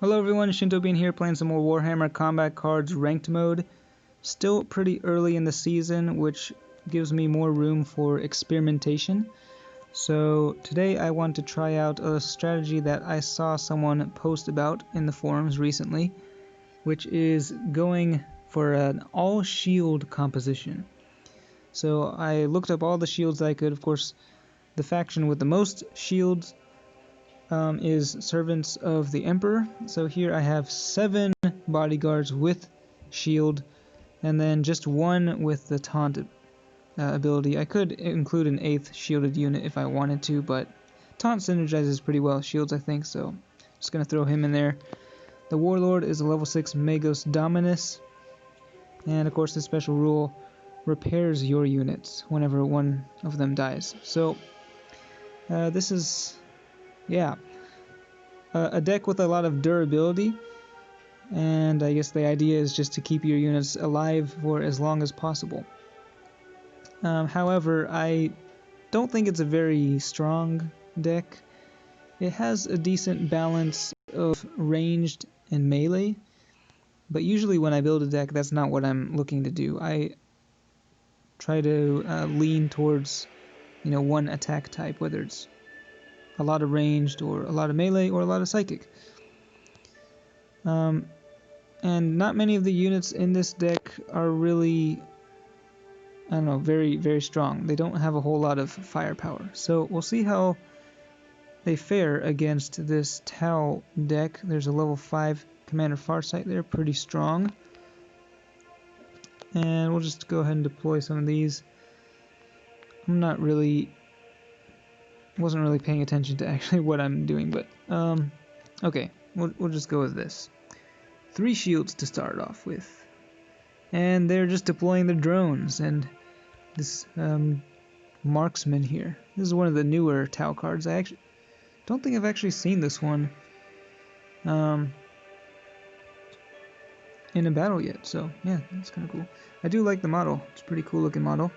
Hello everyone, Shinto Bean here playing some more Warhammer Combat Cards Ranked Mode. Still pretty early in the season, which gives me more room for experimentation. So today I want to try out a strategy that I saw someone post about in the forums recently, which is going for an all-shield composition. So I looked up all the shields that I could. Of course, the faction with the most shields is Servants of the Emperor. So here I have 7 bodyguards with shield, and then just 1 with the taunt ability. I could include an 8th shielded unit if I wanted to, but taunt synergizes pretty well with shields, I think, so just gonna throw him in there. The Warlord is a level 6 Magos Dominus, and of course the special rule repairs your units whenever one of them dies. So this is a deck with a lot of durability, and I guess the idea is just to keep your units alive for as long as possible. However, I don't think it's a very strong deck. It has a decent balance of ranged and melee, but usually when I build a deck, that's not what I'm looking to do. I try to lean towards, one attack type, whether it's a lot of ranged or a lot of melee or a lot of psychic. And not many of the units in this deck are really, very, very strong. They don't have a whole lot of firepower. So we'll see how they fare against this Tau deck. There's a level 5 Commander Farsight there, pretty strong. And we'll just go ahead and deploy some of these. Wasn't really paying attention to actually what I'm doing, but okay, we'll just go with this. 3 shields to start off with, and they're just deploying their drones and this marksman here. This is one of the newer Tau cards. I actually don't think I've actually seen this one in a battle yet, so yeah, that's kind of cool. I do like the model. It's a pretty cool looking model.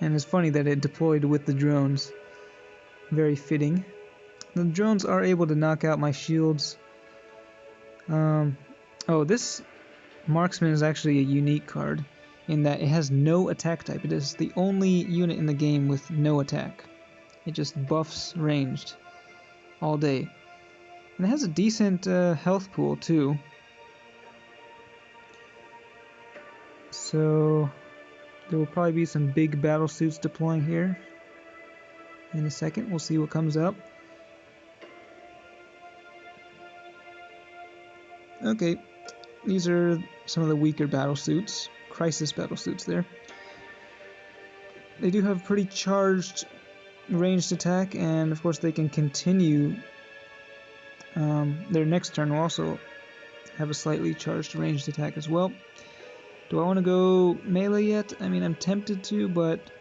And it's funny that it deployed with the drones. Very fitting. The drones are able to knock out my shields. Oh, this marksman is actually a unique card in that it has no attack type. It is the only unit in the game with no attack. It just buffs ranged all day. And it has a decent health pool too. So there will probably be some big battlesuits deploying here in a second. We'll see what comes up. Okay, these are some of the weaker battlesuits, crisis battlesuits there. They do have pretty charged ranged attack, and of course they can continue. Their next turn will also have a slightly charged ranged attack as well. Do I want to go melee yet? I mean, I'm tempted to, but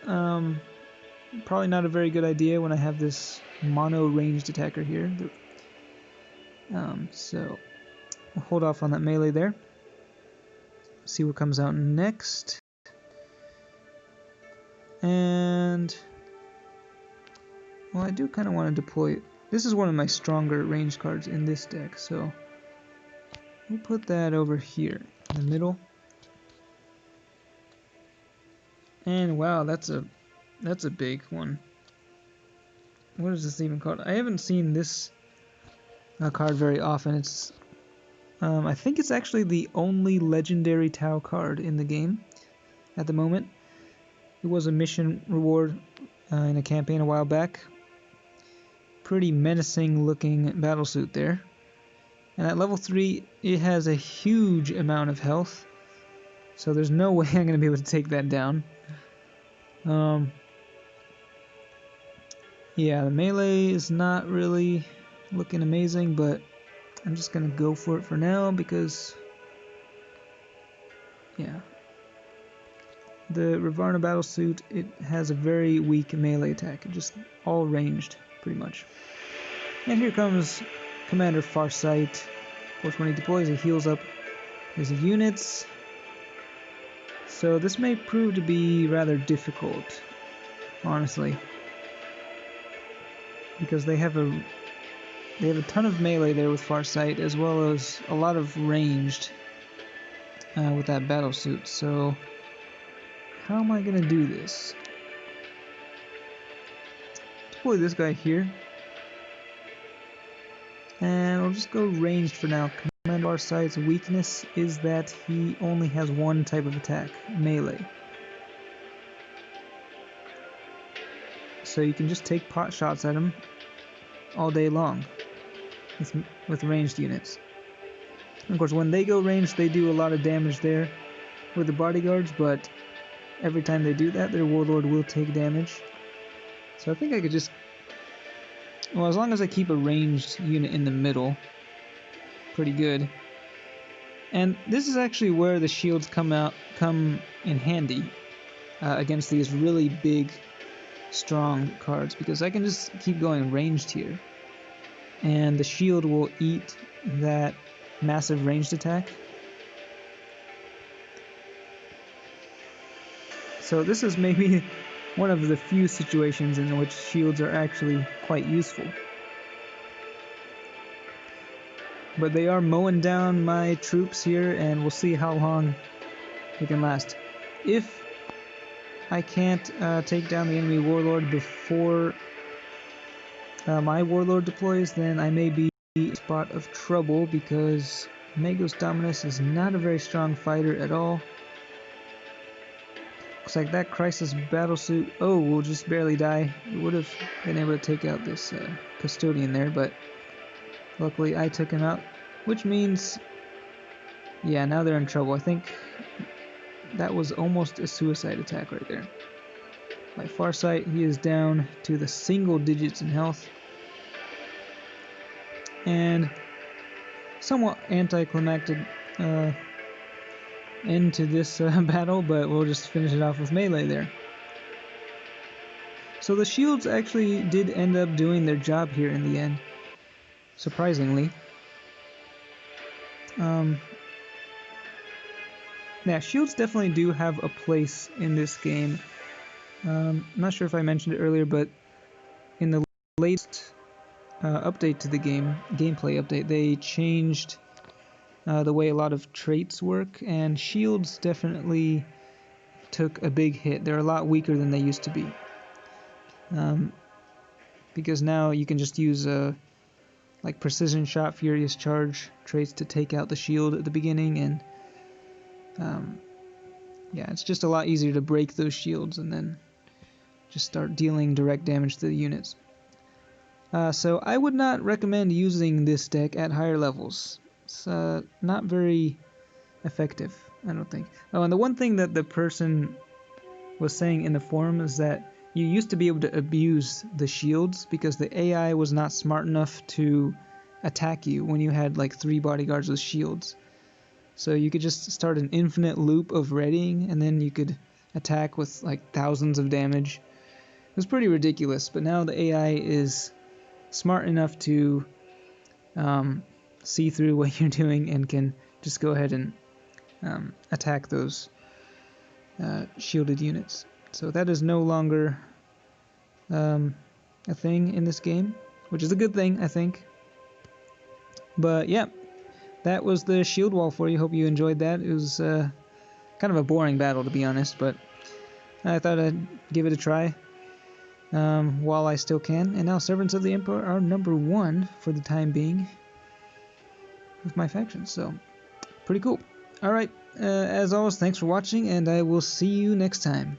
probably not a very good idea when I have this mono ranged attacker here. So we'll hold off on that melee there. See what comes out next. And well, I do kind of want to deploy. This is one of my stronger range cards in this deck, so we'll put that over here in the middle. And wow, that's a big one. What is this even called? I haven't seen this card very often. It's I think it's actually the only legendary Tau card in the game at the moment. It was a mission reward in a campaign a while back. Pretty menacing looking battlesuit there. And at level 3 it has a huge amount of health, so there's no way I'm going to be able to take that down. Yeah, the melee is not really looking amazing, but I'm just going to go for it for now because, yeah. The Ravarna battlesuit, it has a very weak melee attack, just all ranged, pretty much. And here comes Commander Farsight. Of course, when he deploys, he heals up his units. So this may prove to be rather difficult, honestly. because they have a ton of melee there with Farsight, as well as a lot of ranged with that battlesuit. So how am I gonna do this? Deploy this guy here, and we'll just go ranged for now. Commander Farsight's weakness is that he only has one type of attack, melee. So you can just take pot shots at him all day long with ranged units. And of course, when they go ranged, they do a lot of damage there with the bodyguards, but every time they do that, their warlord will take damage. So I think I could just... Well, as long as I keep a ranged unit in the middle, pretty good. And this is actually where the shields come in handy against these really big, strong cards, because I can just keep going ranged here, and the shield will eat that massive ranged attack. So this is maybe one of the few situations in which shields are actually quite useful. But they are mowing down my troops here, and we'll see how long they can last. If I can't take down the enemy warlord before my warlord deploys, then I may be in a spot of trouble, because Magos Dominus is not a very strong fighter at all. Looks like that Crisis Battlesuit, oh, will just barely die. We would have been able to take out this Custodian there, but luckily I took him out, which means, yeah, now they're in trouble. I think that was almost a suicide attack right there. By Farsight, he is down to the single digits in health. And somewhat anticlimactic end to this battle, but we'll just finish it off with melee there. So the shields actually did end up doing their job here in the end, surprisingly. Yeah, shields definitely do have a place in this game. I'm not sure if I mentioned it earlier, but in the latest update to the gameplay update, they changed the way a lot of traits work, and shields definitely took a big hit. They're a lot weaker than they used to be. Because now you can just use like Precision Shot, Furious Charge traits to take out the shield at the beginning, and yeah, it's just a lot easier to break those shields and then just start dealing direct damage to the units. So I would not recommend using this deck at higher levels. It's not very effective, I don't think. Oh, and the one thing that the person was saying in the forum is that you used to be able to abuse the shields because the AI was not smart enough to attack you when you had like 3 bodyguards with shields. So you could just start an infinite loop of readying, and then you could attack with like thousands of damage. It was pretty ridiculous, but now the AI is smart enough to see through what you're doing and can just go ahead and attack those shielded units. So that is no longer a thing in this game, which is a good thing, I think. But yeah, that was the shield wall for you. Hope you enjoyed that. It was kind of a boring battle, to be honest, but I thought I'd give it a try while I still can. And now Servants of the Emperor are number 1 for the time being with my faction, so pretty cool. Alright, as always, thanks for watching, and I will see you next time.